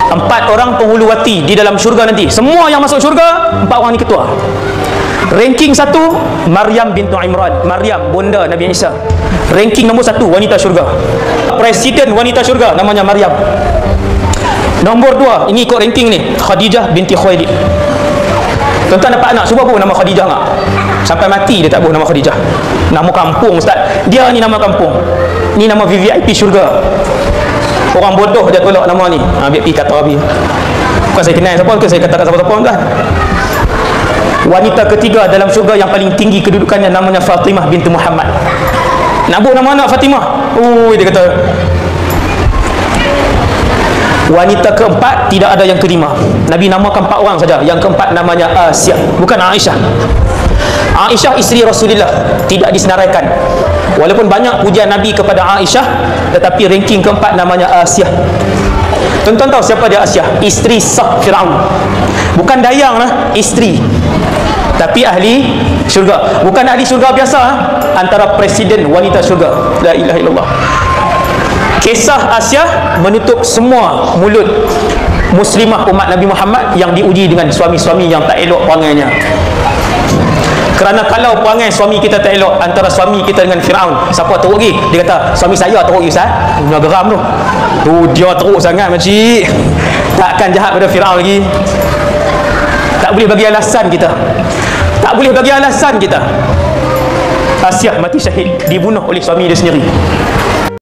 4 orang penghuluwati di dalam syurga nanti. Semua yang masuk syurga, 4 orang ni ketua. Ranking 1, Maryam bintu Imran. Maryam, bonda Nabi Isa. Ranking nombor 1, wanita syurga. Presiden wanita syurga namanya Maryam. Nombor 2, ini ikut ranking ni, Khadijah binti Khuwailid. Tuan-tuan dapat anak, cuba buh nama Khadijah tak? Sampai mati dia tak buh nama Khadijah. Nama kampung ustaz. Dia ni nama kampung. Ni nama VVIP syurga. Orang bodoh dia tolak nama ni. Ambil pergi kata Rabi. Bukan saya kenal siapa, bukan saya katakan siapa-siapa kan. Wanita ketiga dalam syurga yang paling tinggi kedudukannya namanya Fatimah binti Muhammad. Nak buh nama anak Fatimah. Dia kata. Wanita keempat tidak ada yang kelima. Nabi namakan 4 orang saja. Yang keempat namanya Asia, bukan Aisyah. Aisyah isteri Rasulullah, tidak disenaraikan. Walaupun banyak pujian Nabi kepada Aisyah, tetapi ranking keempat namanya Asia. Tuan-tuan tahu siapa dia Asia? Isteri sah Firaun. Bukan dayang lah, isteri. Tapi ahli syurga. Bukan ahli syurga biasa, antara presiden wanita syurga. La ilaha illallah. Kisah Asia menutup semua mulut muslimah umat Nabi Muhammad yang diuji dengan suami-suami yang tak elok perangainya. Kerana kalau perangai suami kita tak elok, antara suami kita dengan Firaun, siapa teruk lagi? Dia kata, suami saya teruk Ustaz. Dia geram tu. Dia teruk sangat makcik. Takkan jahat pada Firaun lagi. Tak boleh bagi alasan kita. Tak boleh bagi alasan kita. Asia mati syahid, dibunuh oleh suami dia sendiri.